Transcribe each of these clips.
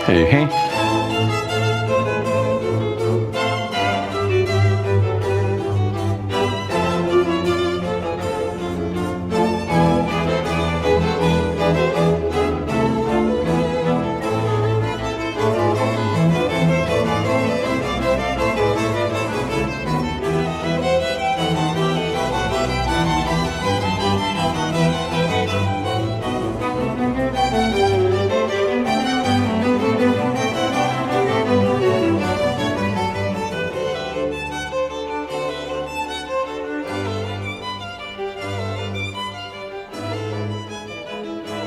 Hey, hey.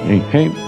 Hey, hey.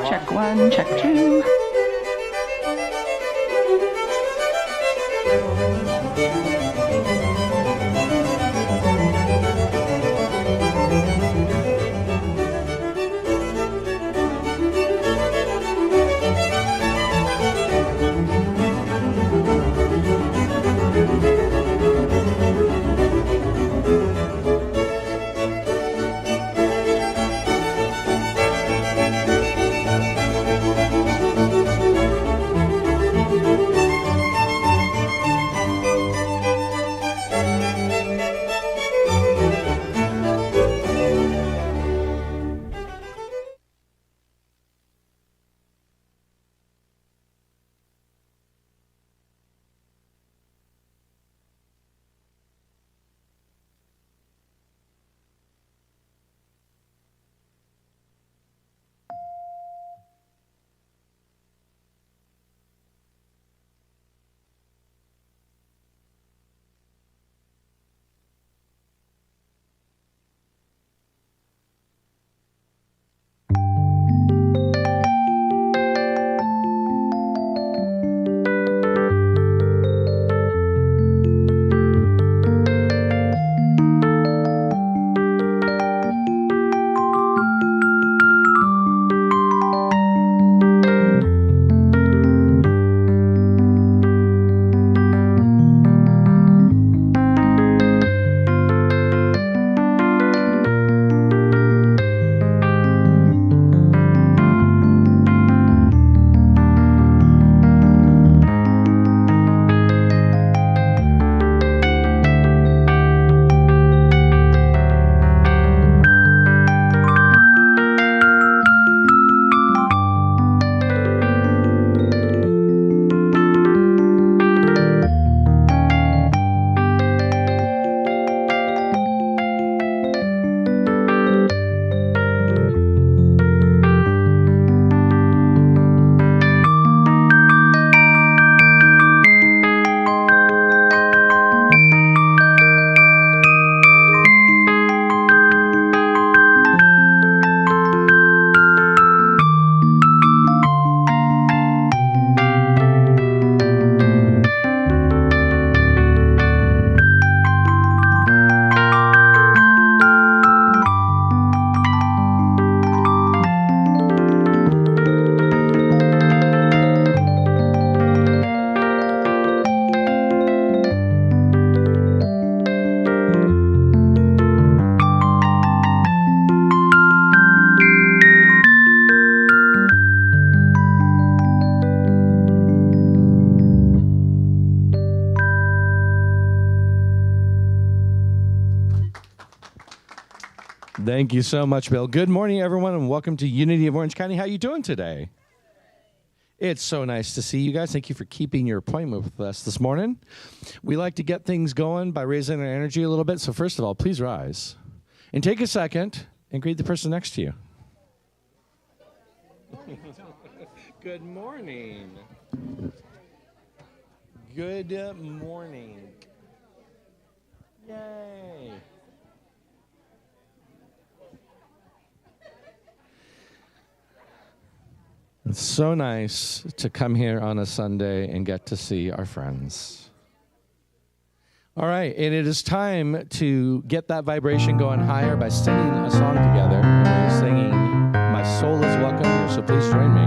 Check one, check two. Thank you so much, Bill. Good morning, everyone, and welcome to Unity of Orange County. How you doing today? It's so nice to see you guys. Thank you for keeping your appointment with us this morning. We like to get things going by raising our energy a little bit. So first of all, please rise and take a second and greet the person next to you. Good morning. Good morning. Yay. It's so nice to come here on a Sunday and get to see our friends. All right, and it is time to get that vibration going higher by singing a song together. And we're singing My Soul is Welcome Here, so please join me.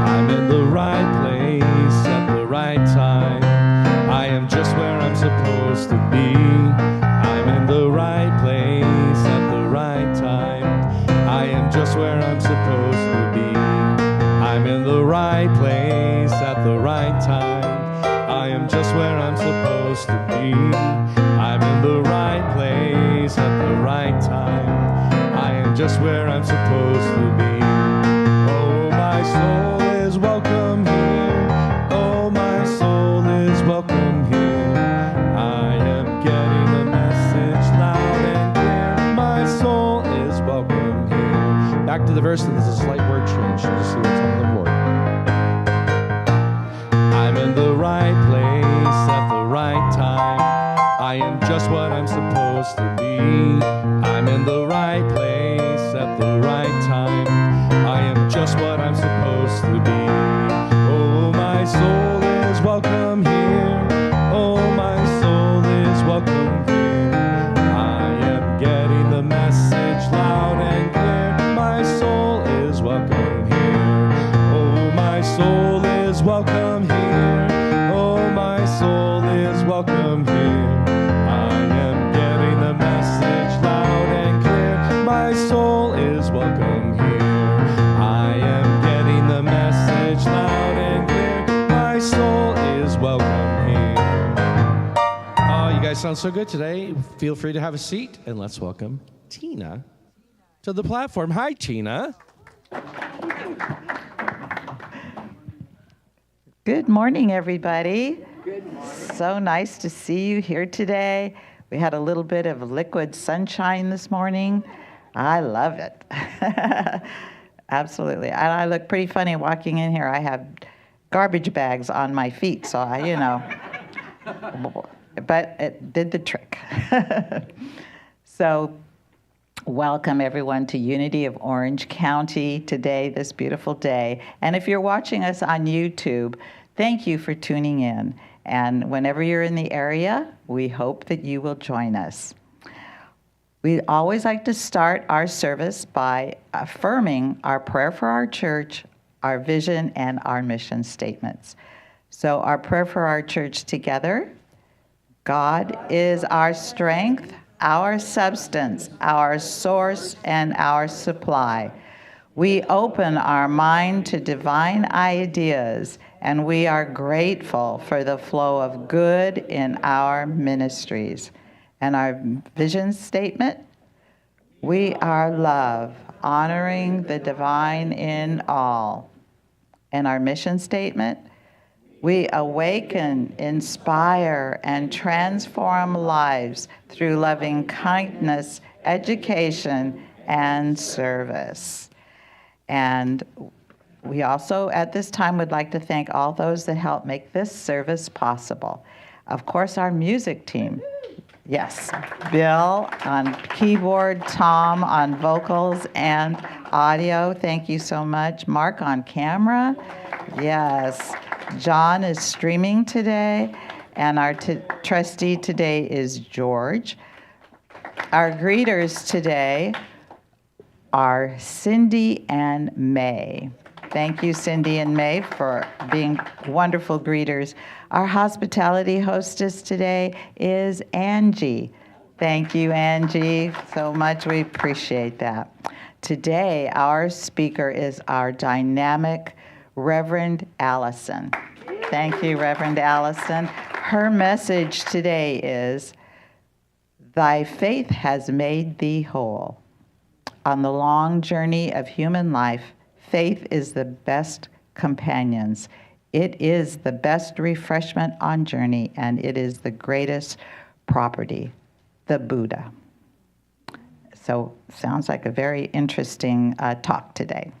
I'm in the right place at the right time. I am just where I'm supposed to be. The right place at the right time. I am just where I'm supposed to be. I'm in the right place at the right time. I am just where I'm supposed to be. I'm in the right place at the right time. I am just where I'm supposed to be. Oh, my soul is welcome here. Oh, my soul is welcome here. I am getting the message loud and clear. My soul is welcome here. Back to the verse, and there's a slight word change. You just see what's on the board. I'm in the right place at the right time. I am just what I'm supposed to be. I'm in the right place at the right time. I am just what I'm supposed to be. Oh, my soul is welcome here. Oh, my soul is welcome here. I am getting the message loud and clear. My soul is welcome here. Oh, my soul is welcome here. Oh, my soul is welcome here. I am getting the message loud and clear. My soul is welcome here. I am getting the message loud and clear. My soul is welcome here. Oh, you guys sound so good today. Feel free to have a seat, and let's welcome Tina to the platform. Hi, Tina. Good morning, everybody. Good morning. So nice to see you here today. We had a little bit of liquid sunshine this morning. I love it. Absolutely. And I look pretty funny walking in here. I have garbage bags on my feet, so but it did the trick. So welcome, everyone, to Unity of Orange County today, this beautiful day. And if you're watching us on YouTube, thank you for tuning in. And whenever you're in the area, we hope that you will join us. We always like to start our service by affirming our prayer for our church, our vision, and our mission statements. So our prayer for our church together: God is our strength, our substance, our source, and our supply. We open our mind to divine ideas, and we are grateful for the flow of good in our ministries. And our vision statement: we are love, honoring the divine in all. And our mission statement: we awaken, inspire, and transform lives through loving kindness, education, and service. And we also, at this time, would like to thank all those that helped make this service possible. Of course, our music team. Yes, Bill on keyboard, Tom on vocals and audio. Thank you so much. Mark on camera. Yes. John is streaming today, and our trustee today is George. Our greeters today are Cindy and May. Thank you, Cindy and May, for being wonderful greeters. Our hospitality hostess today is Angie. Thank you, Angie, so much. We appreciate that. Today, our speaker is our dynamic Reverend Allison. Thank you, Reverend Allison. Her message today is, "Thy faith has made thee whole." On the long journey of human life, faith is the best companions. It is the best refreshment on journey, and it is the greatest property, the Buddha. So, sounds like a very interesting talk today.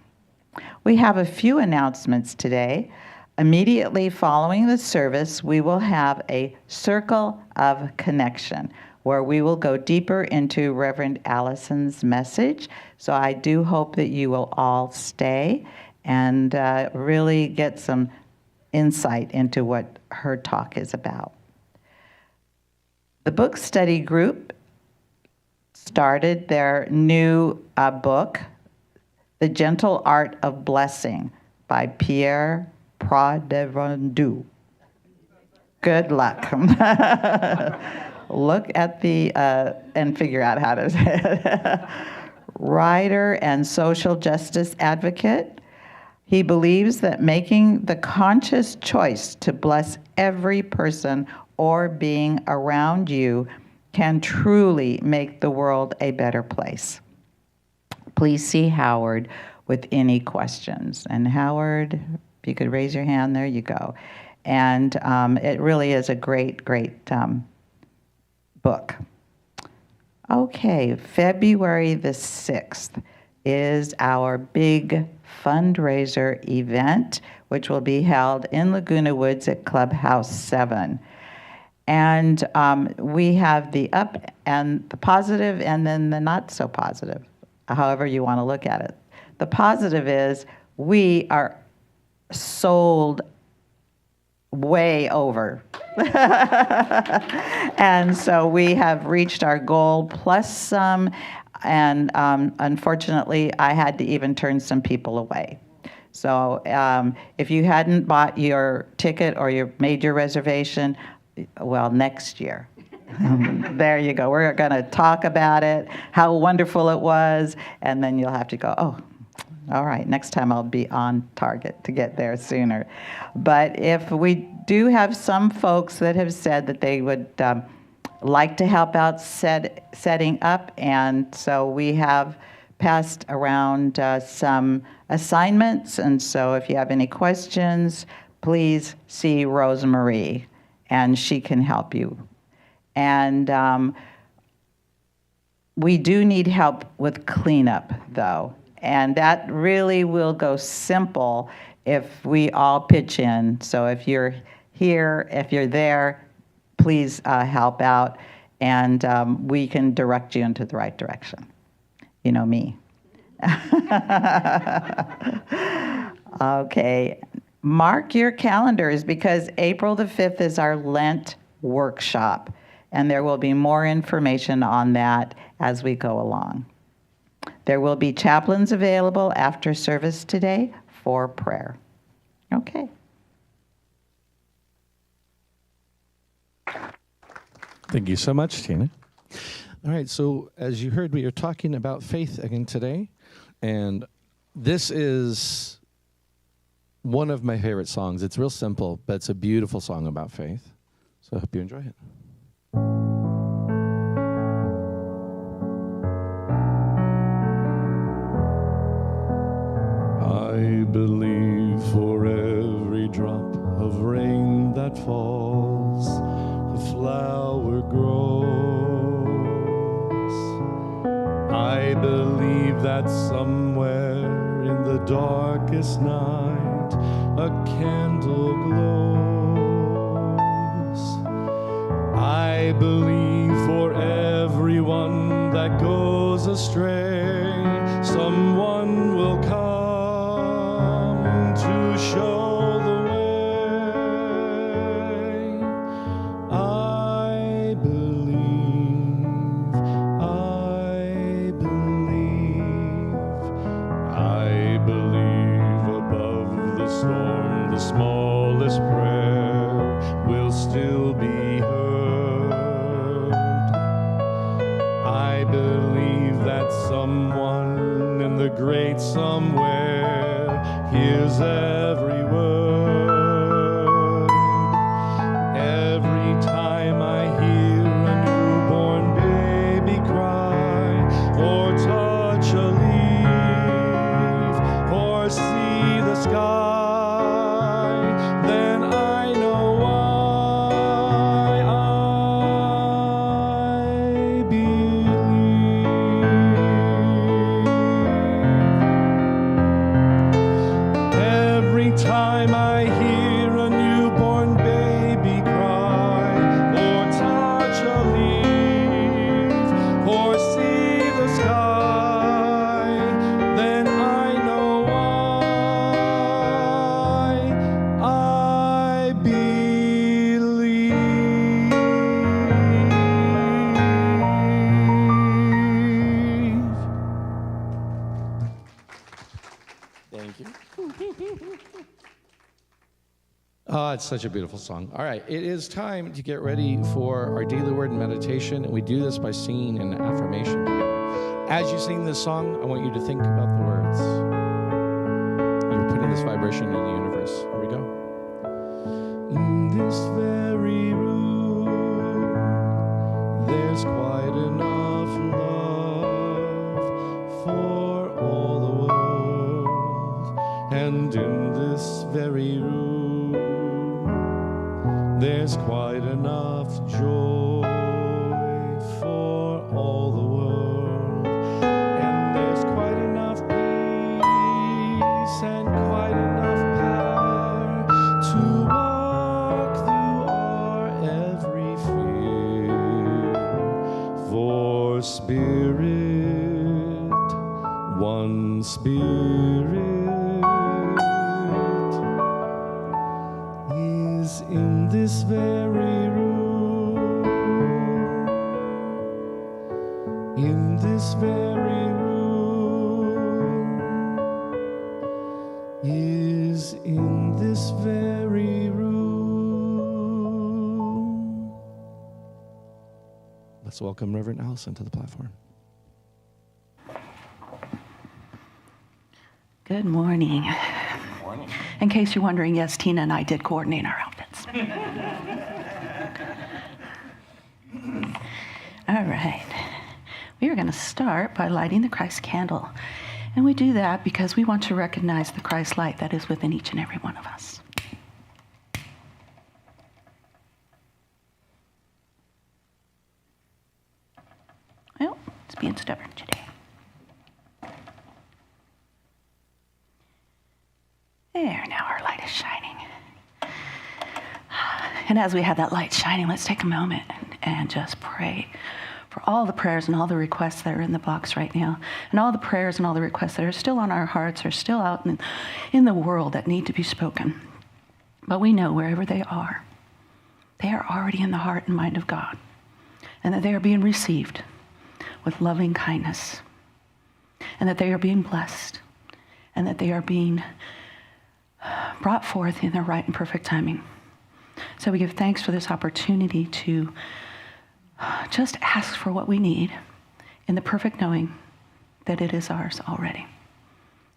We have a few announcements today. Immediately following the service, we will have a Circle of Connection, where we will go deeper into Reverend Allison's message. So I do hope that you will all stay and really get some insight into what her talk is about. The book study group started their new book, The Gentle Art of Blessing by Pierre Pradevendu. Good luck. Look at the, and figure out how to say it. Writer and social justice advocate. He believes that making the conscious choice to bless every person or being around you can truly make the world a better place. Please see Howard with any questions. And Howard, if you could raise your hand, there you go. And it really is a great, great book. Okay, February the 6th is our big fundraiser event, which will be held in Laguna Woods at Clubhouse 7. And we have the up and the positive and then the not so positive, however you want to look at it. The positive is we are sold way over. And so we have reached our goal plus some, and unfortunately, I had to even turn some people away. So if you hadn't bought your ticket or made your reservation, well, next year. There you go. We're going to talk about it, how wonderful it was, and then you'll have to go, oh, all right, next time I'll be on target to get there sooner. But if we do have some folks that have said that they would like to help out setting up, and so we have passed around some assignments, and so if you have any questions, please see Rosemarie, and she can help you. And we do need help with cleanup, though. And that really will go simple if we all pitch in. So if you're here, if you're there, please help out, and we can direct you into the right direction. You know me. Okay, mark your calendars because April the 5th is our Lent workshop, and there will be more information on that as we go along. There will be chaplains available after service today for prayer. Okay. Thank you so much, Tina. All right, so as you heard, we are talking about faith again today, and this is one of my favorite songs. It's real simple, but it's a beautiful song about faith, so I hope you enjoy it. I believe for every drop of rain that falls, a flower grows. I believe that somewhere in the darkest night, a candle glows. I believe for everyone that goes astray, someone will come to show the way. I believe, I believe, I believe above the storm, the smallest prayer will still be heard. I believe that someone in the great somewhere hears every word. Oh, it's such a beautiful song. All right, it is time to get ready for our daily word and meditation, and we do this by singing an affirmation together. As you sing this song, I want you to think about the words. You're putting this vibration in the universe. Here we go. In this very room, there's quite enough love for all the world, and in this very room, there's quite enough joy for all the world, and there's quite enough peace and quite enough power to walk through our every fear. For Spirit, one Spirit, is in this very room, in this very room, is in this very room. Let's welcome Reverend Allison to the platform. Good morning. Morning. In case you're wondering, yes, Tina and I did coordinate our outfits. All right. We are going to start by lighting the Christ candle. And we do that because we want to recognize the Christ light that is within each and every one of us. Well, it's being stubborn today. There, now our light is shining. And as we have that light shining, let's take a moment and just pray for all the prayers and all the requests that are in the box right now, and all the prayers and all the requests that are still on our hearts, are still out in the world that need to be spoken. But we know wherever they are already in the heart and mind of God, and that they are being received with loving kindness, and that they are being blessed, and that they are being brought forth in their right and perfect timing. So we give thanks for this opportunity to just ask for what we need in the perfect knowing that it is ours already.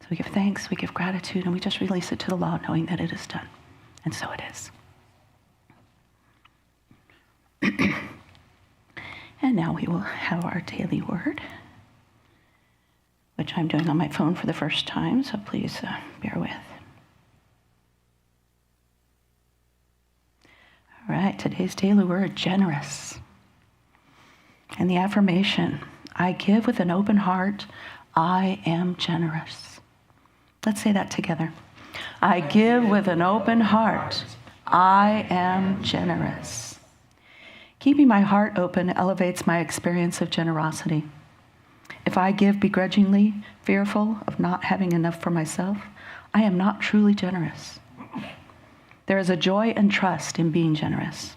So we give thanks, we give gratitude, and we just release it to the law knowing that it is done. And so it is. And now we will have our daily word, which I'm doing on my phone for the first time, so please bear with. All right, today's daily word, generous. And the affirmation, I give with an open heart, I am generous. Let's say that together. I give with an open heart, I am generous. Keeping my heart open elevates my experience of generosity. If I give begrudgingly, fearful of not having enough for myself, I am not truly generous. There is a joy and trust in being generous.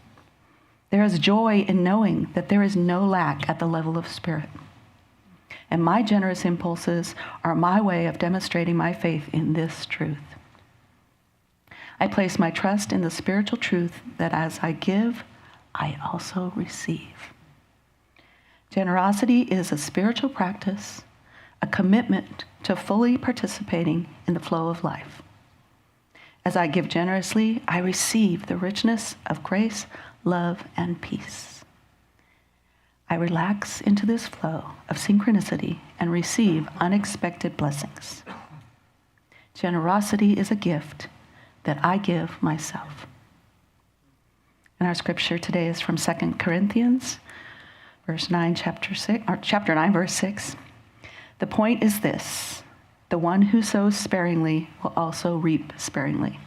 There is joy in knowing that there is no lack at the level of spirit. And my generous impulses are my way of demonstrating my faith in this truth. I place my trust in the spiritual truth that as I give, I also receive. Generosity is a spiritual practice, a commitment to fully participating in the flow of life. As I give generously, I receive the richness of grace, love, and peace. I relax into this flow of synchronicity and receive unexpected blessings. Generosity is a gift that I give myself. And our scripture today is from 2 Corinthians, chapter 9, verse 6. The point is this: the one who sows sparingly will also reap sparingly,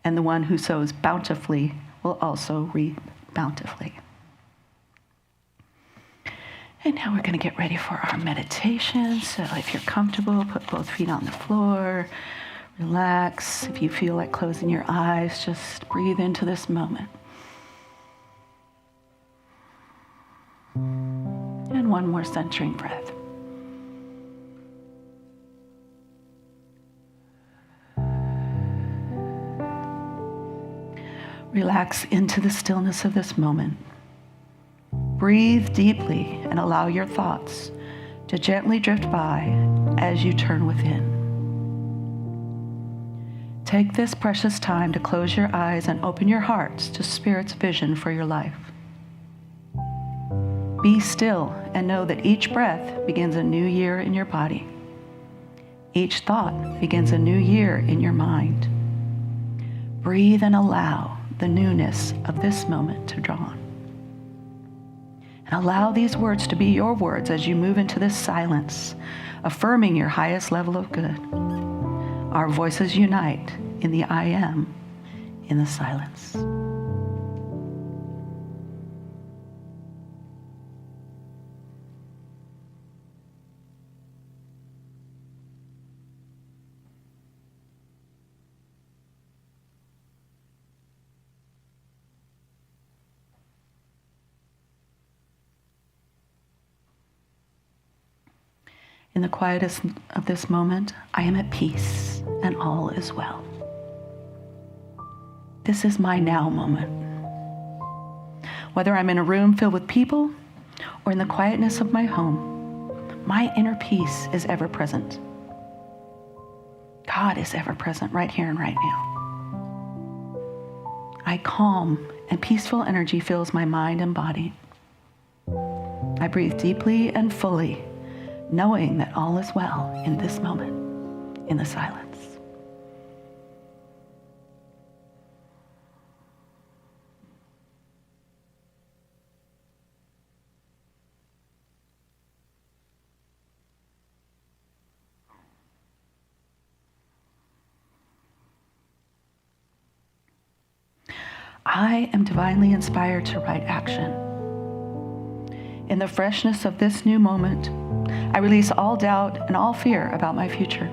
and the one who sows bountifully will also reap bountifully. And now we're going to get ready for our meditation. So if you're comfortable, put both feet on the floor, relax. If you feel like closing your eyes, just breathe into this moment. And one more centering breath. Relax into the stillness of this moment. Breathe deeply and allow your thoughts to gently drift by as you turn within. Take this precious time to close your eyes and open your hearts to Spirit's vision for your life. Be still and know that each breath begins a new year in your body. Each thought begins a new year in your mind. Breathe and allow the newness of this moment to dawn. And allow these words to be your words as you move into this silence, affirming your highest level of good. Our voices unite in the I am, in the silence. In the quietest of this moment, I am at peace and all is well. This is my now moment. Whether I'm in a room filled with people or in the quietness of my home, my inner peace is ever present. God is ever present right here and right now. I calm and peaceful energy fills my mind and body. I breathe deeply and fully, knowing that all is well in this moment, in the silence. I am divinely inspired to right action. In the freshness of this new moment, I release all doubt and all fear about my future.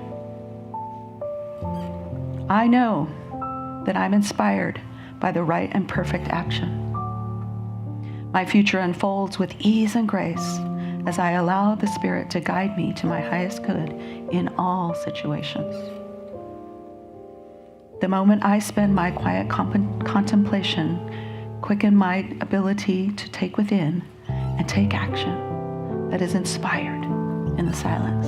I know that I'm inspired by the right and perfect action. My future unfolds with ease and grace as I allow the Spirit to guide me to my highest good in all situations. The moment I spend my quiet contemplation quicken my ability to take within and take action that is inspired in the silence.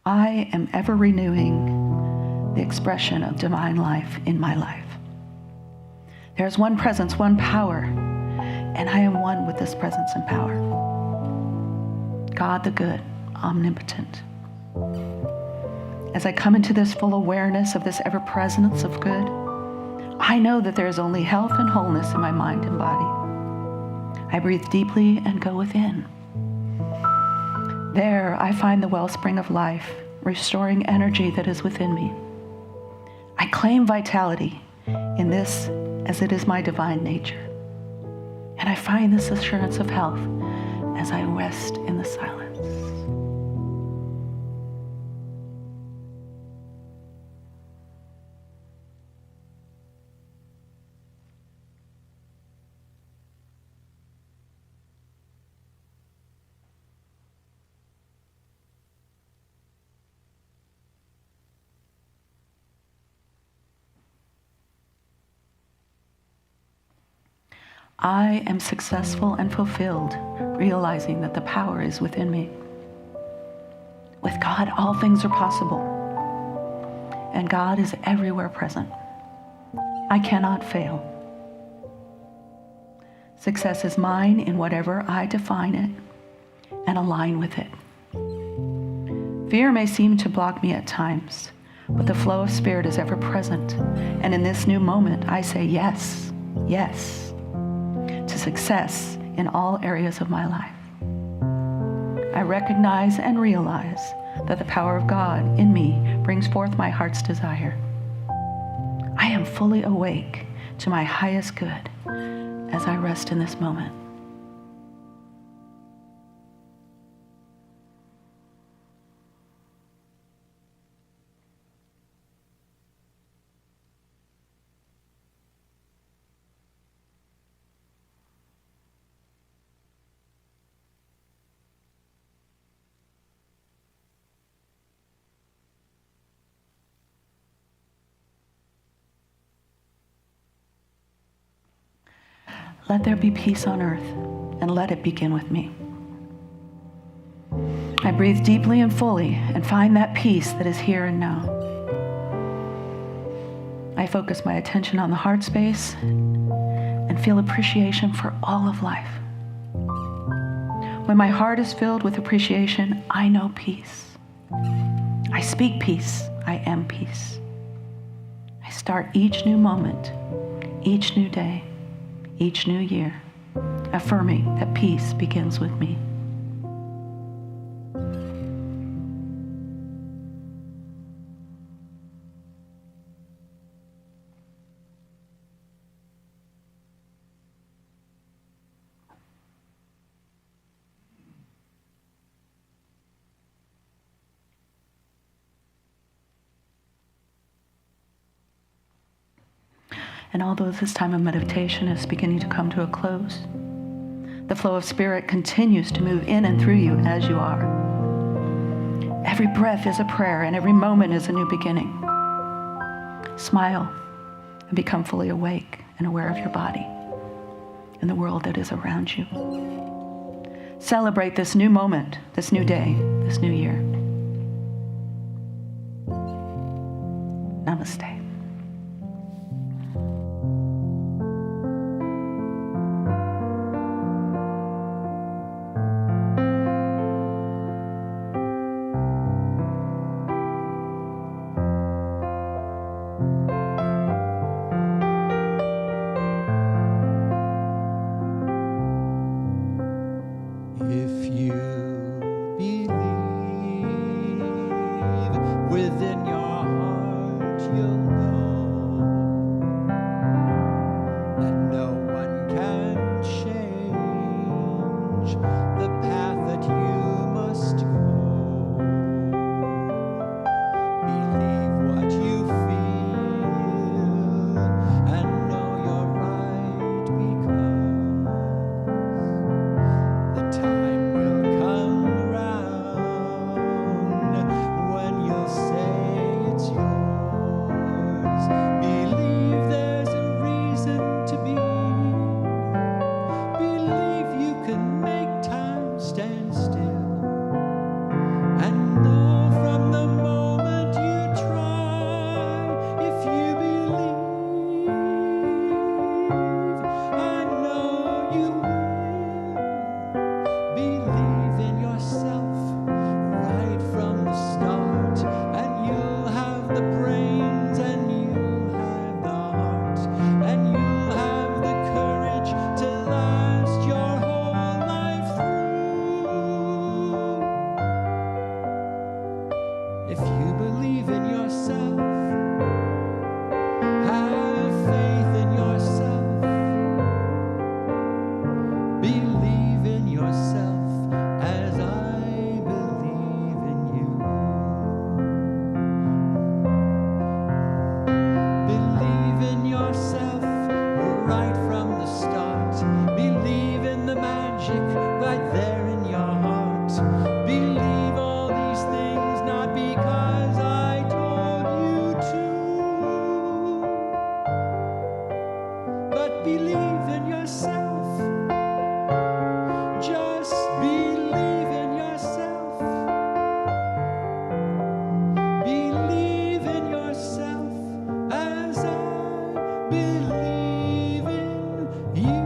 I am ever renewing the expression of divine life in my life. There is one presence, one power, and I am one with this presence and power. God the good, omnipotent. As I come into this full awareness of this ever-presence of good, I know that there is only health and wholeness in my mind and body. I breathe deeply and go within. There I find the wellspring of life, restoring energy that is within me. I claim vitality in this as it is my divine nature. And I find this assurance of health as I rest in the silence. I am successful and fulfilled, realizing that the power is within me. With God, all things are possible, and God is everywhere present. I cannot fail. Success is mine in whatever I define it and align with it. Fear may seem to block me at times, but the flow of Spirit is ever present, and in this new moment, I say yes, yes, to success in all areas of my life. I recognize and realize that the power of God in me brings forth my heart's desire. I am fully awake to my highest good as I rest in this moment. Let there be peace on earth, and let it begin with me. I breathe deeply and fully and find that peace that is here and now. I focus my attention on the heart space and feel appreciation for all of life. When my heart is filled with appreciation, I know peace. I speak peace. I am peace. I start each new moment, each new day, each new year, affirming that peace begins with me. And although this time of meditation is beginning to come to a close, the flow of spirit continues to move in and through you as you are. Every breath is a prayer, and every moment is a new beginning. Smile and become fully awake and aware of your body and the world that is around you. Celebrate this new moment, this new day, this new year. Namaste. If you believe within your heart, you'll know that no one can change the path that you must go. Believe what you feel and know you're right, because the time will come around when you'll say it's yours. Believe there's a reason to be. Believe you can make time stand still. And know from the moment you try, if you believe, I know you will. Believe in yourself right from the start, and you'll have the brains, and you'll have the heart, and you'll have the courage to last your whole life through. If you believe in yourself, have faith in yourself. Believe in yourself as I believe in you. Believe in yourself right from the start. Believe in the magic right there in your heart. Believe all these things not because I told you to, but believe in yourself. Just believe in yourself. Believe in yourself as I believe in you.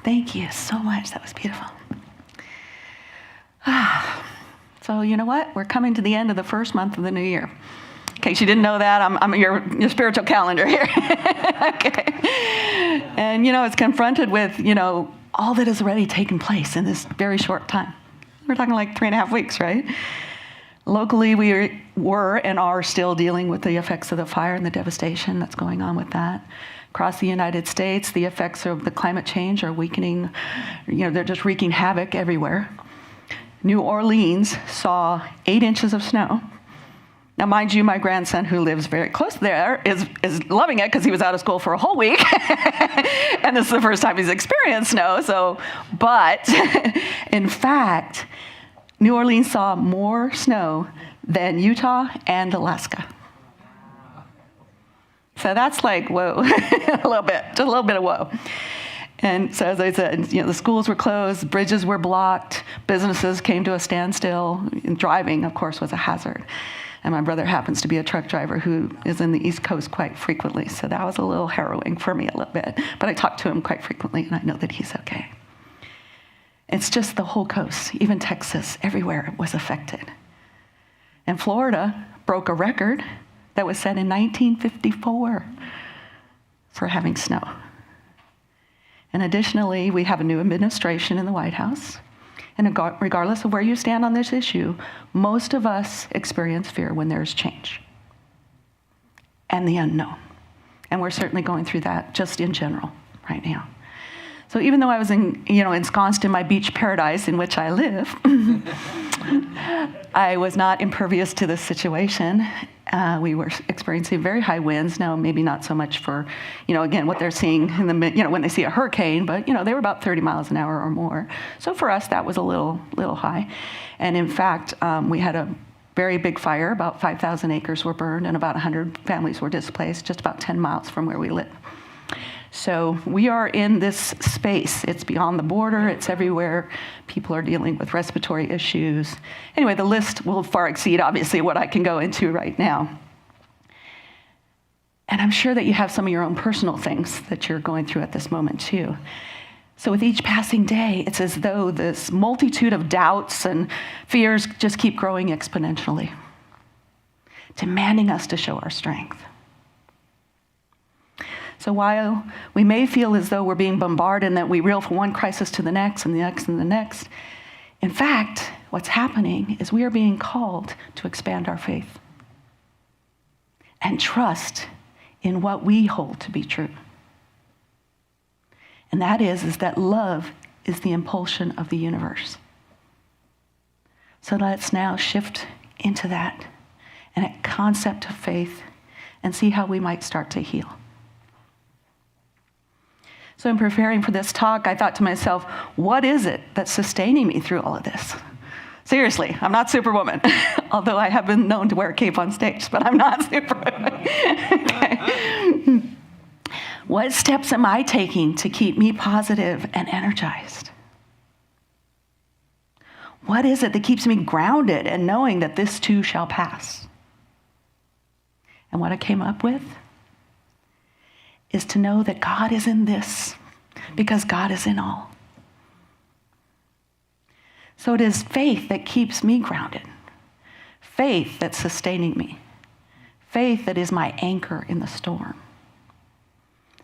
Thank you so much. That was beautiful. So you know what? We're coming to the end of the first month of the new year. In case you didn't know that, I'm your spiritual calendar here. Okay. And it's confronted with, all that has already taken place in this very short time. We're talking like 3.5 weeks, right? Locally, we were and are still dealing with the effects of the fire and the devastation that's going on with that. Across the United States, the effects of the climate change are weakening. They're just wreaking havoc everywhere. New Orleans saw 8 inches of snow. Now, mind you, my grandson, who lives very close there, is loving it because he was out of school for a whole week. And this is the first time he's experienced snow. But in fact, New Orleans saw more snow than Utah and Alaska. So that's like, whoa, a little bit of whoa. And so, as I said, the schools were closed, bridges were blocked, businesses came to a standstill, and driving, of course, was a hazard. And my brother happens to be a truck driver who is in the East Coast quite frequently, so that was a little harrowing for me a little bit. But I talk to him quite frequently, and I know that he's okay. It's just the whole coast, even Texas, everywhere was affected. And Florida broke a record that was set in 1954 for having snow. And additionally, we have a new administration in the White House. And regardless of where you stand on this issue, most of us experience fear when there's change and the unknown. And we're certainly going through that just in general right now. So even though I was ensconced in my beach paradise in which I live, I was not impervious to this situation. We were experiencing very high winds. Now, maybe not so much for, again, what they're seeing in the, when they see a hurricane, but, they were about 30 miles an hour or more. So for us, that was a little high. And in fact, we had a very big fire. About 5,000 acres were burned and about 100 families were displaced just about 10 miles from where we live. So we are in this space. It's beyond the border. It's everywhere. People are dealing with respiratory issues. Anyway, the list will far exceed, obviously, what I can go into right now. And I'm sure that you have some of your own personal things that you're going through at this moment, too. So with each passing day, it's as though this multitude of doubts and fears just keep growing exponentially, demanding us to show our strength. So while we may feel as though we're being bombarded and that we reel from one crisis to the next and the next and the next, in fact, what's happening is we are being called to expand our faith and trust in what we hold to be true. And that is that love is the impulsion of the universe. So let's now shift into that and a concept of faith and see how we might start to heal. So in preparing for this talk, I thought to myself, what is it that's sustaining me through all of this? Seriously, I'm not Superwoman, although I have been known to wear a cape on stage, but I'm not Superwoman. Okay. What steps am I taking to keep me positive and energized? What is it that keeps me grounded and knowing that this too shall pass? And what I came up with is to know that God is in this because God is in all. So it is faith that keeps me grounded, faith that's sustaining me, faith that is my anchor in the storm.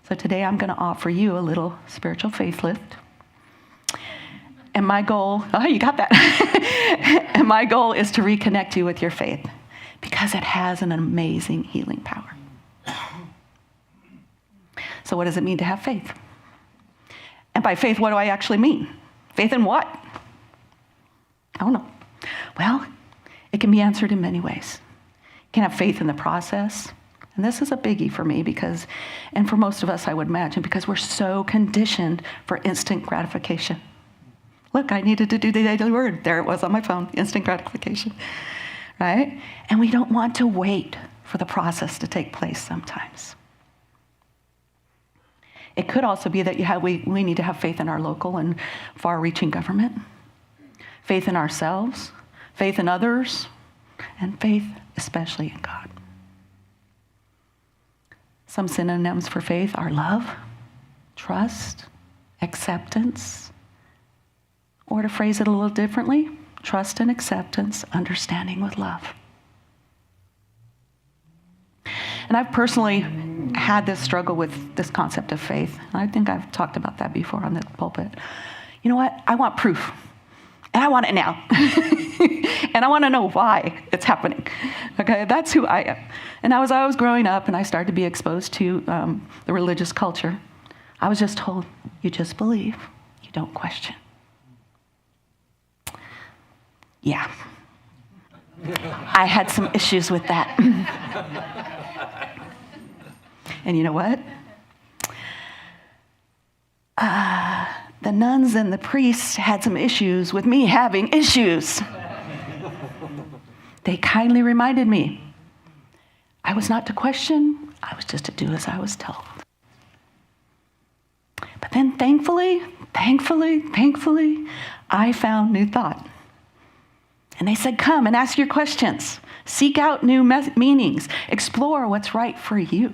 So today I'm going to offer you a little spiritual faith lift. And my goal, you got that. And my goal is to reconnect you with your faith because it has an amazing healing power. So what does it mean to have faith? And by faith, what do I actually mean? Faith in what? I don't know. Well, it can be answered in many ways. You can have faith in the process. And this is a biggie for me because, and for most of us, I would imagine, because we're so conditioned for instant gratification. Look, I needed to do the daily word. There it was on my phone, instant gratification, right? And we don't want to wait for the process to take place sometimes. It could also be that we need to have faith in our local and far-reaching government, faith in ourselves, faith in others, and faith especially in God. Some synonyms for faith are love, trust, acceptance, or to phrase it a little differently, trust and acceptance, understanding with love. And I've personally had this struggle with this concept of faith. I think I've talked about that before on the pulpit. You know what? I want proof. And I want it now. And I want to know why it's happening. Okay, that's who I am. And as I was growing up and I started to be exposed to the religious culture, I was just told, you just believe, you don't question. Yeah. I had some issues with that. And you know what? The nuns and the priests had some issues with me having issues. They kindly reminded me I was not to question, I was just to do as I was told. But then thankfully, I found new thought. And they said, come and ask your questions. Seek out new meanings. Explore what's right for you.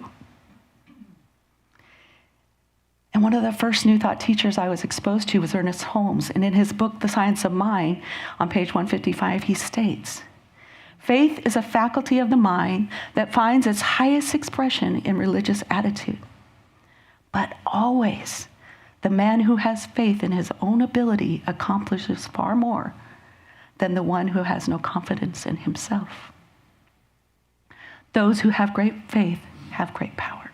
And one of the first New Thought teachers I was exposed to was Ernest Holmes. And in his book, The Science of Mind, on page 155, he states, faith is a faculty of the mind that finds its highest expression in religious attitude. But always, the man who has faith in his own ability accomplishes far more than the one who has no confidence in himself. Those who have great faith have great power.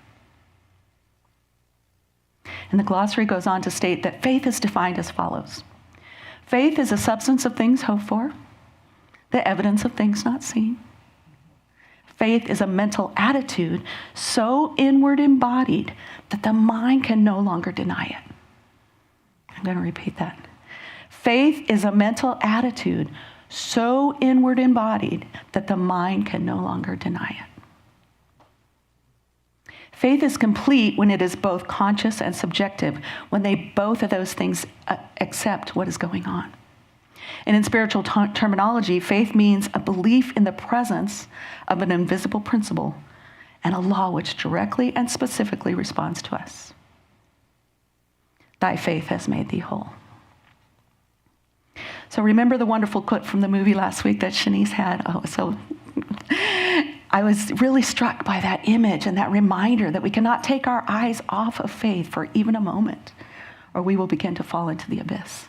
And the glossary goes on to state that faith is defined as follows. Faith is a substance of things hoped for, the evidence of things not seen. Faith is a mental attitude so inward embodied that the mind can no longer deny it. I'm going to repeat that. Faith is a mental attitude so inward embodied that the mind can no longer deny it. Faith is complete when it is both conscious and subjective, when both of those things accept what is going on. And in spiritual terminology, faith means a belief in the presence of an invisible principle and a law which directly and specifically responds to us. Thy faith has made thee whole. So remember the wonderful quote from the movie last week that Shanice had? I was really struck by that image and that reminder that we cannot take our eyes off of faith for even a moment, or we will begin to fall into the abyss.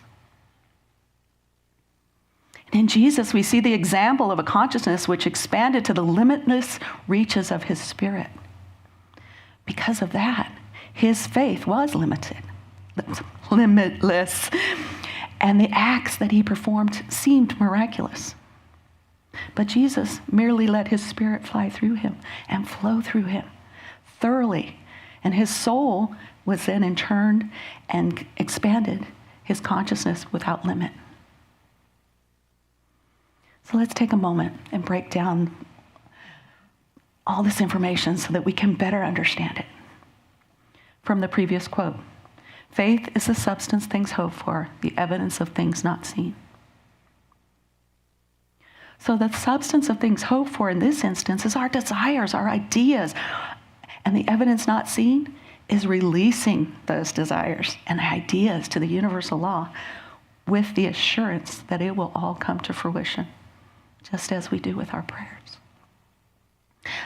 And in Jesus, we see the example of a consciousness which expanded to the limitless reaches of his spirit. Because of that, his faith was limitless. And the acts that he performed seemed miraculous. But Jesus merely let his spirit fly through him and flow through him thoroughly. And his soul was then in turn and expanded his consciousness without limit. So let's take a moment and break down all this information so that we can better understand it. From the previous quote, faith is the substance things hope for, the evidence of things not seen. So the substance of things hoped for in this instance is our desires, our ideas. And the evidence not seen is releasing those desires and ideas to the universal law with the assurance that it will all come to fruition, just as we do with our prayers.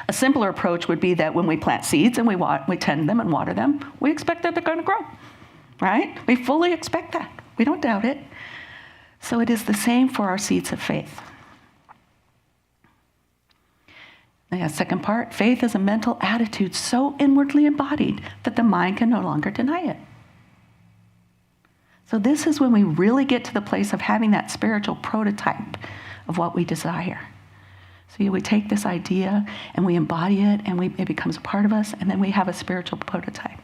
A simpler approach would be that when we plant seeds and we tend them and water them, we expect that they're going to grow, right? We fully expect that. We don't doubt it. So it is the same for our seeds of faith. The second part, faith is a mental attitude so inwardly embodied that the mind can no longer deny it. So this is when we really get to the place of having that spiritual prototype of what we desire. So we take this idea and we embody it and it becomes a part of us, and then we have a spiritual prototype.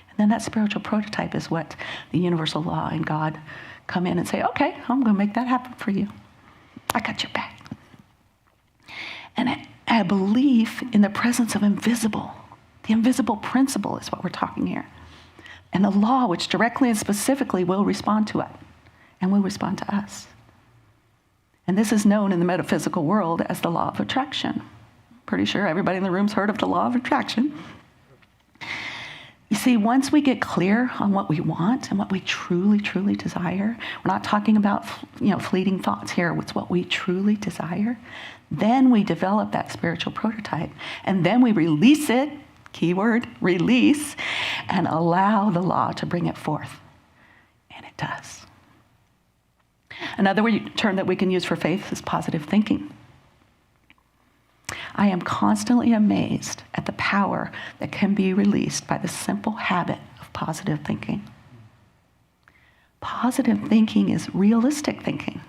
And then that spiritual prototype is what the universal law and God come in and say, okay, I'm going to make that happen for you. I got your back. And a belief in the presence of invisible. The invisible principle is what we're talking here. And the law which directly and specifically will respond to it and will respond to us. And this is known in the metaphysical world as the law of attraction. Pretty sure everybody in the room's heard of the law of attraction. You see, once we get clear on what we want and what we truly, truly desire, we're not talking about, fleeting thoughts here. It's what we truly desire. Then we develop that spiritual prototype, and then we release it, keyword, release, and allow the law to bring it forth. And it does. Another term that we can use for faith is positive thinking. I am constantly amazed at the power that can be released by the simple habit of positive thinking. Positive thinking is realistic thinking.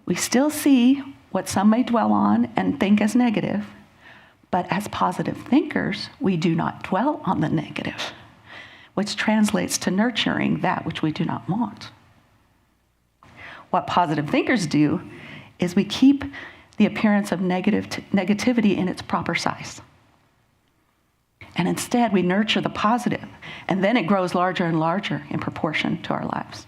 We still see what some may dwell on and think as negative, but as positive thinkers, we do not dwell on the negative, which translates to nurturing that which we do not want. What positive thinkers do is we keep the appearance of negativity in its proper size. And instead, we nurture the positive, and then it grows larger and larger in proportion to our lives.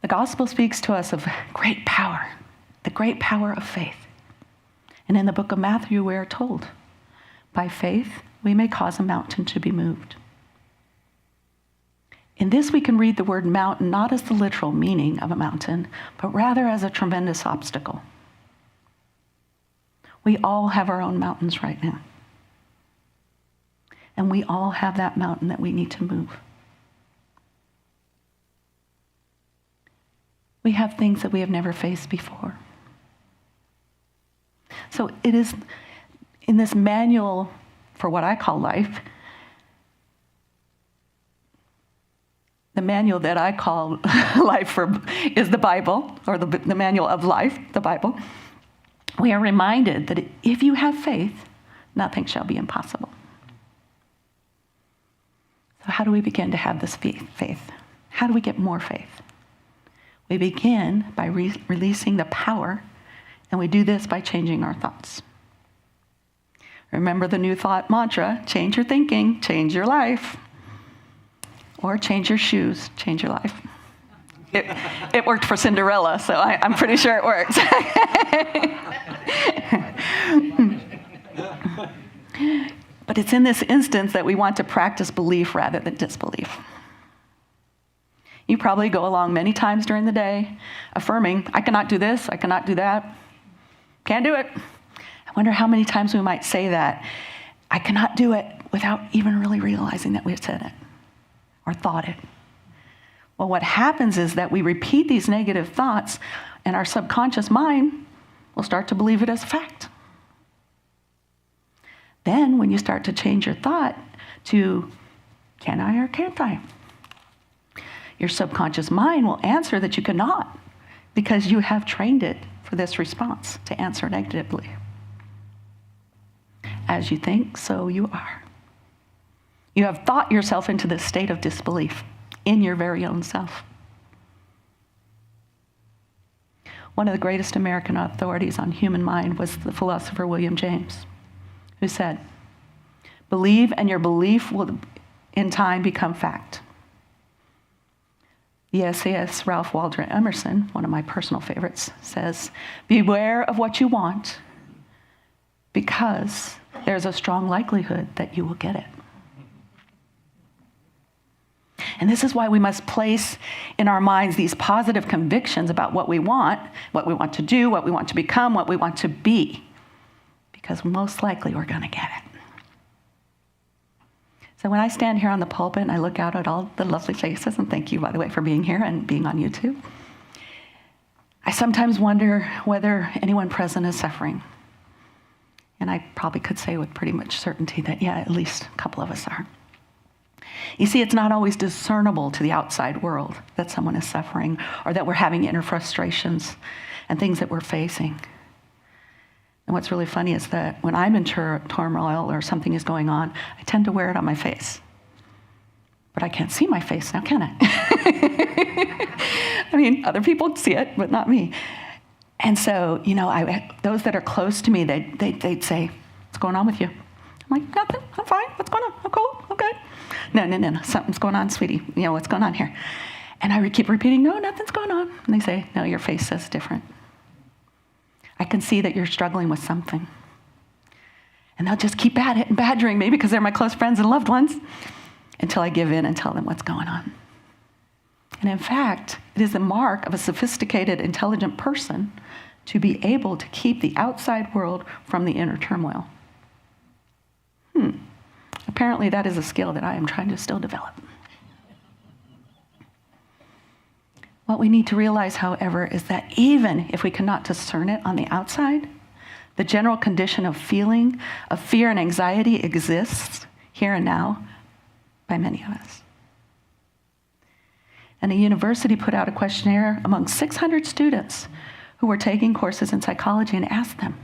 The gospel speaks to us of great power, the great power of faith. And in the book of Matthew, we are told, by faith, we may cause a mountain to be moved. In this, we can read the word mountain not as the literal meaning of a mountain, but rather as a tremendous obstacle. We all have our own mountains right now. And we all have that mountain that we need to move. We have things that we have never faced before. So it is in this manual for what I call life, the manual that I call life for is the Bible, or the manual of life, the Bible. We are reminded that if you have faith, nothing shall be impossible. So how do we begin to have this faith? How do we get more faith? We begin by releasing the power, and we do this by changing our thoughts. Remember the New Thought mantra, change your thinking, change your life. Or change your shoes, change your life. It worked for Cinderella, so I'm pretty sure it worked. But it's in this instance that we want to practice belief rather than disbelief. You probably go along many times during the day affirming, I cannot do this, I cannot do that, can't do it. I wonder how many times we might say that, I cannot do it, without even really realizing that we've said it or thought it. Well, what happens is that we repeat these negative thoughts, and our subconscious mind will start to believe it as fact. Then, when you start to change your thought to, can I or can't I? Your subconscious mind will answer that you cannot, because you have trained it for this response to answer negatively. As you think, so you are. You have thought yourself into this state of disbelief in your very own self. One of the greatest American authorities on human mind was the philosopher William James, who said, believe and your belief will in time become fact. The essayist Ralph Waldo Emerson, one of my personal favorites, says, beware of what you want, because there's a strong likelihood that you will get it. And this is why we must place in our minds these positive convictions about what we want to do, what we want to become, what we want to be. Because most likely we're going to get it. So when I stand here on the pulpit and I look out at all the lovely faces, and thank you, by the way, for being here and being on YouTube, I sometimes wonder whether anyone present is suffering. And I probably could say with pretty much certainty that, yeah, at least a couple of us are. You see, it's not always discernible to the outside world that someone is suffering or that we're having inner frustrations and things that we're facing. And what's really funny is that when I'm in turmoil or something is going on, I tend to wear it on my face. But I can't see my face now, can I? I mean, other people see it, but not me. And so, those that are close to me, they'd say, what's going on with you? I'm like, nothing, I'm fine, what's going on? I'm cool, I'm good. No, something's going on, sweetie. What's going on here? And I keep repeating, no, nothing's going on. And they say, no, your face says different. I can see that you're struggling with something. And they'll just keep at it and badgering me because they're my close friends and loved ones until I give in and tell them what's going on. And in fact, it is the mark of a sophisticated, intelligent person to be able to keep the outside world from the inner turmoil. Apparently that is a skill that I am trying to still develop. What we need to realize, however, is that even if we cannot discern it on the outside, the general condition of feeling of fear and anxiety exists here and now by many of us. And a university put out a questionnaire among 600 students who were taking courses in psychology and asked them,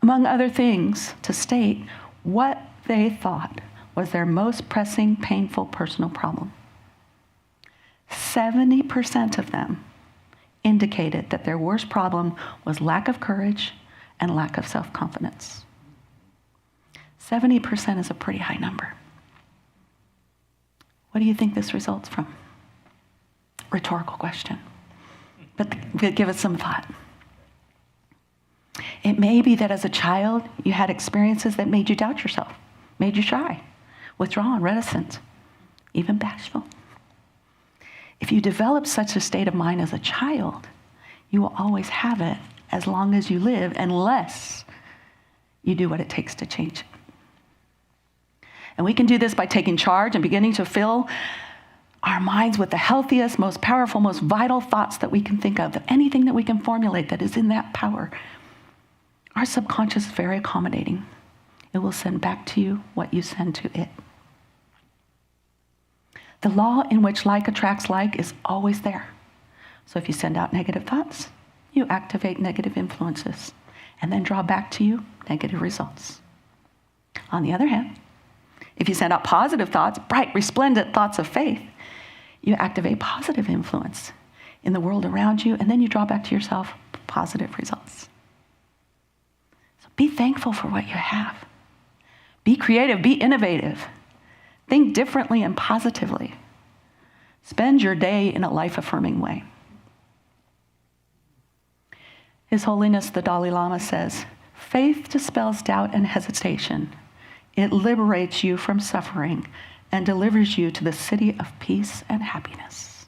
among other things, to state what they thought was their most pressing, painful personal problem. 70% of them indicated that their worst problem was lack of courage and lack of self-confidence. 70% is a pretty high number. What do you think this results from? Rhetorical question, but give it some thought. It may be that as a child, you had experiences that made you doubt yourself, made you shy, withdrawn, reticent, even bashful. If you develop such a state of mind as a child, you will always have it as long as you live, unless you do what it takes to change it. And we can do this by taking charge and beginning to fill our minds with the healthiest, most powerful, most vital thoughts that we can think of, anything that we can formulate that is in that power. Our subconscious is very accommodating. It will send back to you what you send to it. The law in which like attracts like is always there. So if you send out negative thoughts, you activate negative influences and then draw back to you negative results. On the other hand, if you send out positive thoughts, bright, resplendent thoughts of faith, you activate positive influence in the world around you, and then you draw back to yourself positive results. So be thankful for what you have. Be creative, be innovative. Think differently and positively. Spend your day in a life-affirming way. His Holiness the Dalai Lama says, faith dispels doubt and hesitation. It liberates you from suffering and delivers you to the city of peace and happiness.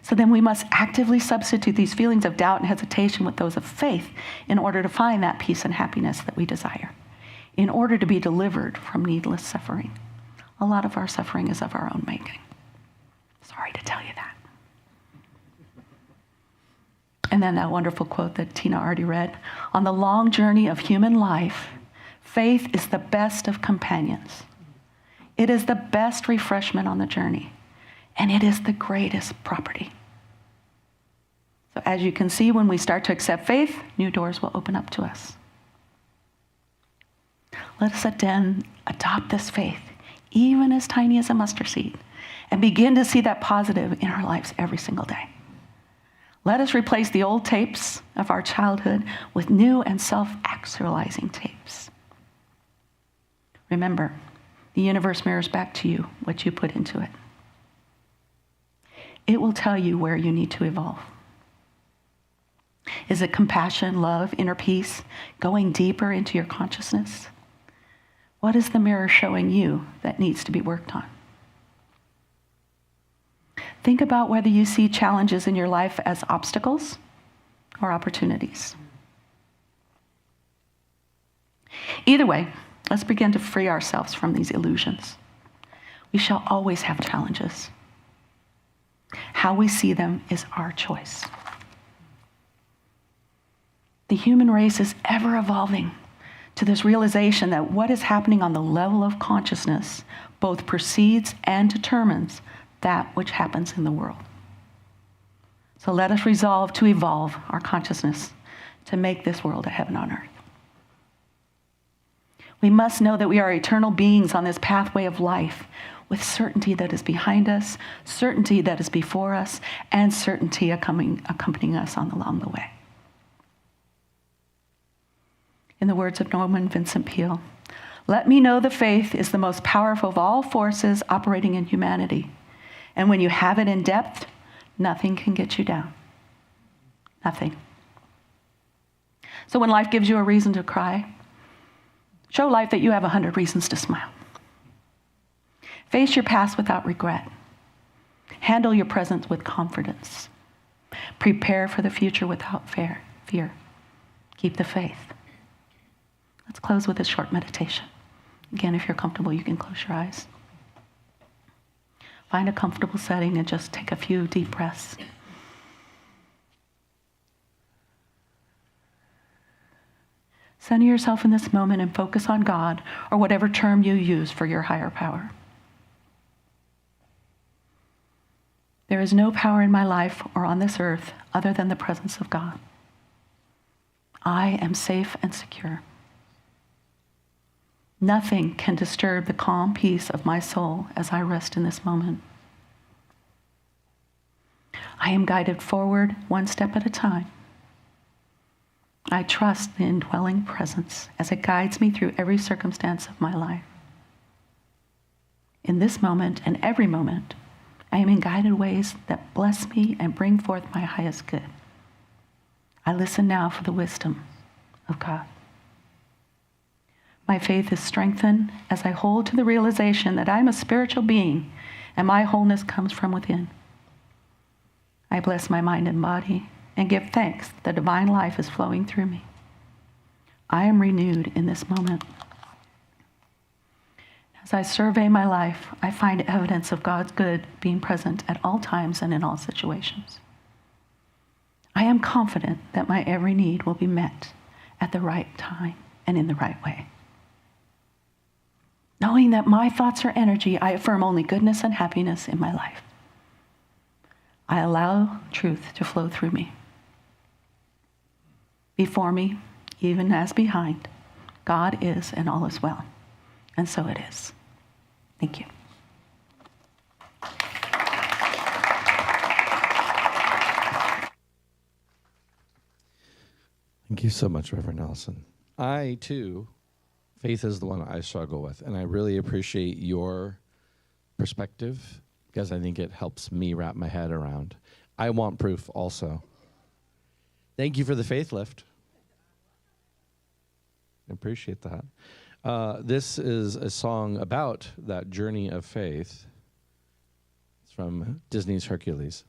So then we must actively substitute these feelings of doubt and hesitation with those of faith in order to find that peace and happiness that we desire, in order to be delivered from needless suffering. A lot of our suffering is of our own making. Sorry to tell you that. And then that wonderful quote that Tina already read, on the long journey of human life, faith is the best of companions. It is the best refreshment on the journey, and it is the greatest property. So as you can see, when we start to accept faith, new doors will open up to us. Let us then adopt this faith, even as tiny as a mustard seed, and begin to see that positive in our lives every single day. Let us replace the old tapes of our childhood with new and self-actualizing tapes. Remember, the universe mirrors back to you what you put into it. It will tell you where you need to evolve. Is it compassion, love, inner peace, going deeper into your consciousness? What is the mirror showing you that needs to be worked on? Think about whether you see challenges in your life as obstacles or opportunities. Either way, let's begin to free ourselves from these illusions. We shall always have challenges. How we see them is our choice. The human race is ever evolving to this realization that what is happening on the level of consciousness both precedes and determines that which happens in the world. So let us resolve to evolve our consciousness to make this world a heaven on earth. We must know that we are eternal beings on this pathway of life with certainty that is behind us, certainty that is before us, and certainty accompanying us along the way. In the words of Norman Vincent Peale, let me know the faith is the most powerful of all forces operating in humanity. And when you have it in depth, nothing can get you down. Nothing. So when life gives you a reason to cry, show life that you have 100 reasons to smile. Face your past without regret. Handle your present with confidence. Prepare for the future without fear. Keep the faith. Let's close with a short meditation. Again, if you're comfortable, you can close your eyes. Find a comfortable setting and just take a few deep breaths. Center yourself in this moment and focus on God, or whatever term you use for your higher power. There is no power in my life or on this earth other than the presence of God. I am safe and secure. Nothing can disturb the calm peace of my soul as I rest in this moment. I am guided forward one step at a time. I trust the indwelling presence as it guides me through every circumstance of my life. In this moment and every moment, I am in guided ways that bless me and bring forth my highest good. I listen now for the wisdom of God. My faith is strengthened as I hold to the realization that I am a spiritual being and my wholeness comes from within. I bless my mind and body and give thanks that divine life is flowing through me. I am renewed in this moment. As I survey my life, I find evidence of God's good being present at all times and in all situations. I am confident that my every need will be met at the right time and in the right way. Knowing that my thoughts are energy, I affirm only goodness and happiness in my life. I allow truth to flow through me. Before me, even as behind, God is and all is well. And so it is. Thank you. Thank you so much, Reverend Allison. I, too, faith is the one I struggle with, and I really appreciate your perspective because I think it helps me wrap my head around. I want proof also. Thank you for the faith lift. I appreciate that. This is a song about that journey of faith. It's from Disney's Hercules.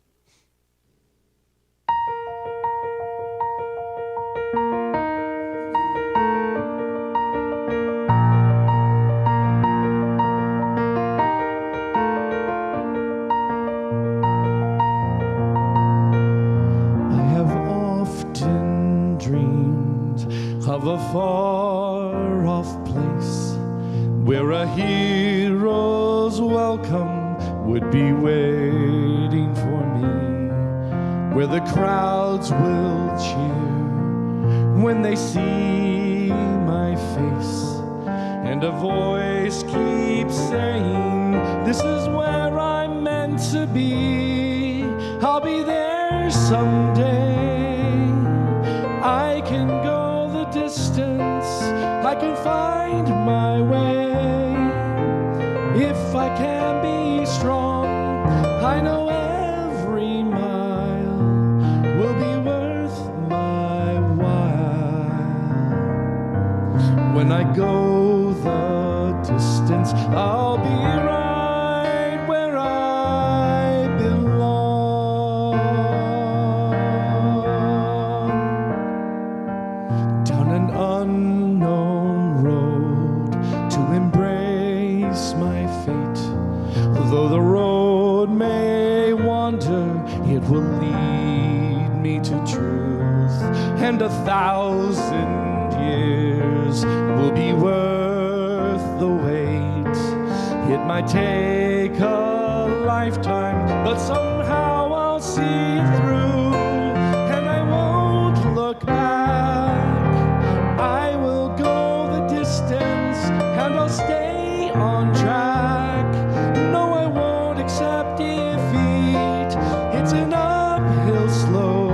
Of a far-off place where a hero's welcome would be waiting for me, where the crowds will cheer when they see my face, and a voice keeps saying, this is where I'm meant to be. I'll be there someday. I can go distance, I can find my way. If I can be strong, I know every mile will be worth my while. When I go the distance, I'll be right where I belong. Down an unknown road to embrace my fate. Though the road may wander, it will lead me to truth. And 1,000 years will be worth the wait. It might take a lifetime, but somehow I'll see it through. And I won't look back. I will go the distance and I'll stay on track. No, I won't accept defeat. It's an uphill slope,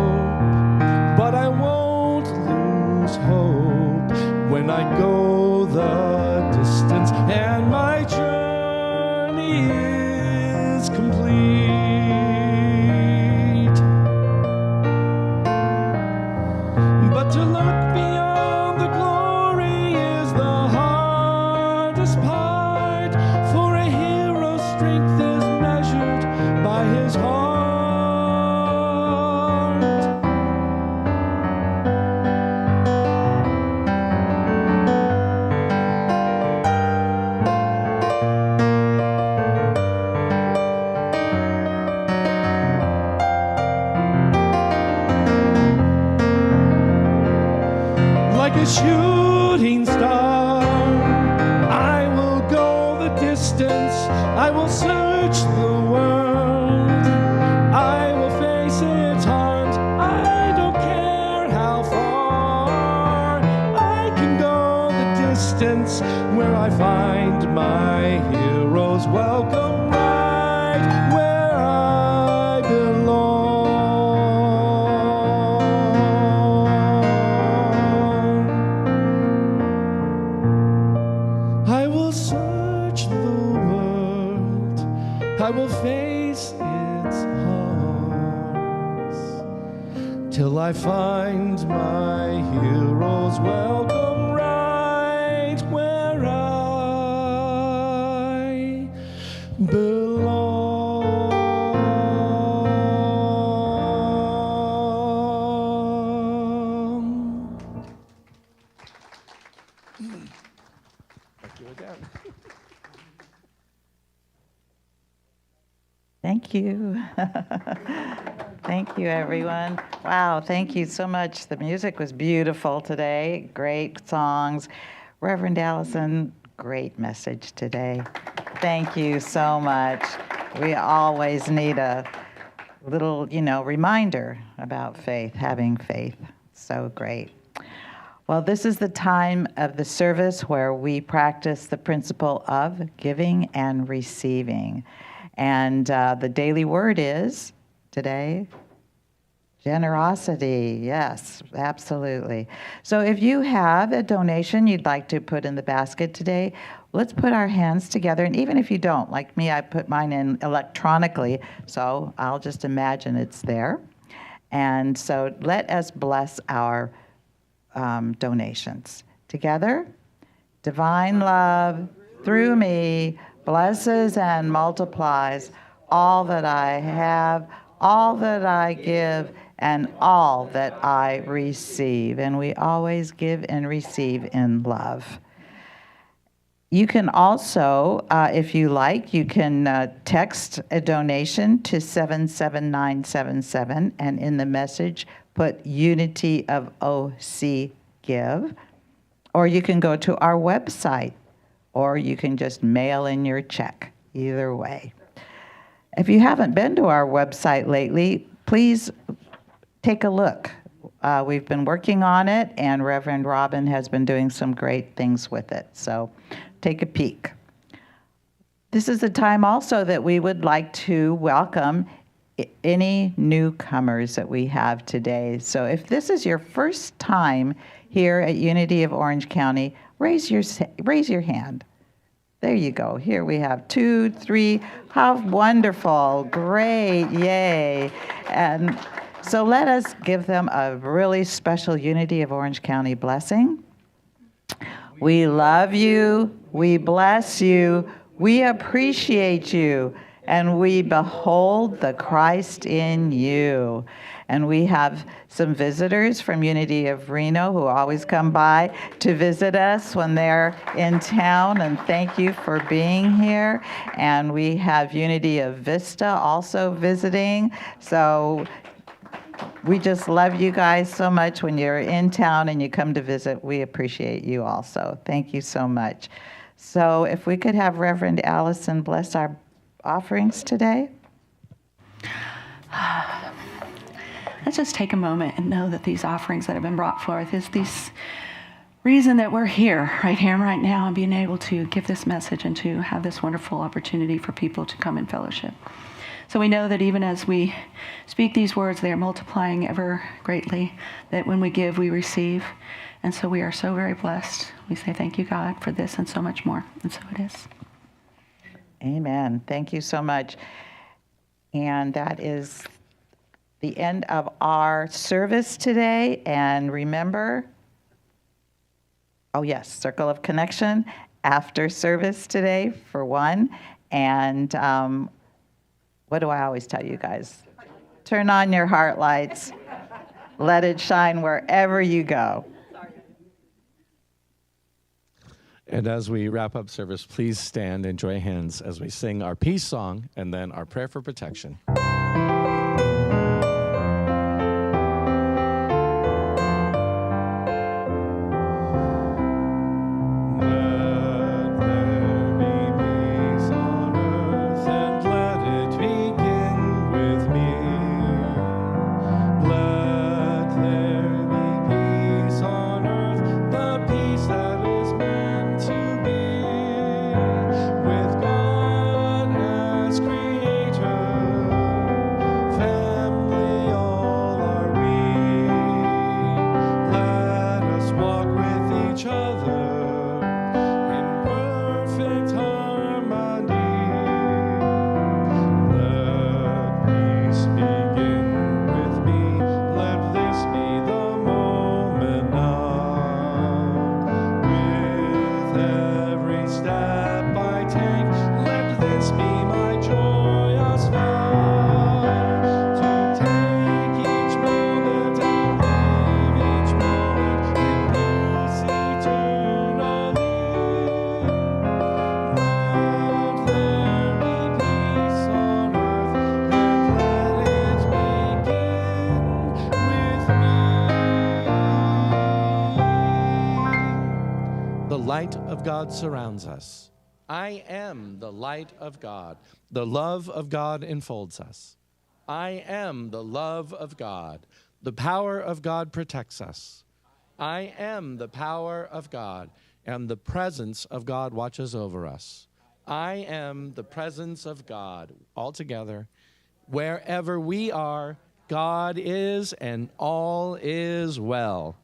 but I won't lose hope when I go the distance and my journey is complete. But to look beyond the glory is the hardest part, for a hero's strength is measured by his heart. Like a shooting I will face its harms till I find my hero's welcome right where I belong. Thank you again. Thank you. Thank you, everyone. Wow, thank you so much. The music was beautiful today. Great songs. Reverend Allison, great message today. Thank you so much. We always need a little, reminder about faith, having faith. So great. Well, this is the time of the service where we practice the principle of giving and receiving. And the daily word is, today, generosity. Yes, absolutely. So if you have a donation you'd like to put in the basket today, let's put our hands together. And even if you don't, like me, I put mine in electronically, so I'll just imagine it's there. And so let us bless our donations. Together, divine love through me blesses and multiplies all that I have, all that I give, and all that I receive. And we always give and receive in love. You can also, if you like, you can text a donation to 77977, and in the message, put Unity of OC Give. Or you can go to our website, or you can just mail in your check. Either way. If you haven't been to our website lately, please take a look. We've been working on it, and Reverend Robin has been doing some great things with it. So take a peek. This is the time also that we would like to welcome any newcomers that we have today. So if this is your first time here at Unity of Orange County, raise your hand. There you go. Here we have 2, 3. How wonderful. Great. Yay. And so let us give them a really special Unity of Orange County blessing. We love you. We bless you. We appreciate you. And we behold the Christ in you. And we have some visitors from Unity of Reno who always come by to visit us when they're in town, and thank you for being here. And we have Unity of Vista also visiting. So we just love you guys so much. When you're in town and you come to visit, we appreciate you also. Thank you so much. So if we could have Reverend Allison bless our offerings today. Let's just take a moment and know that these offerings that have been brought forth is this reason that we're here, right here and right now, and being able to give this message and to have this wonderful opportunity for people to come in fellowship. So we know that even as we speak these words, they are multiplying ever greatly, that when we give, we receive. And so we are so very blessed. We say thank you, God, for this and so much more. And so it is. Amen. Thank you so much. And that is the end of our service today. And remember, oh yes, Circle of Connection after service today for one. And what do I always tell you guys? Turn on your heart lights. Let it shine wherever you go. And as we wrap up service, please stand and join hands as we sing our peace song and then our prayer for protection. of God surrounds us. I am the light of God. The love of God enfolds us. I am the love of God. The power of God protects us. I am the power of God, and the presence of God watches over us. I am the presence of God. All together. Wherever we are, God is, and all is well.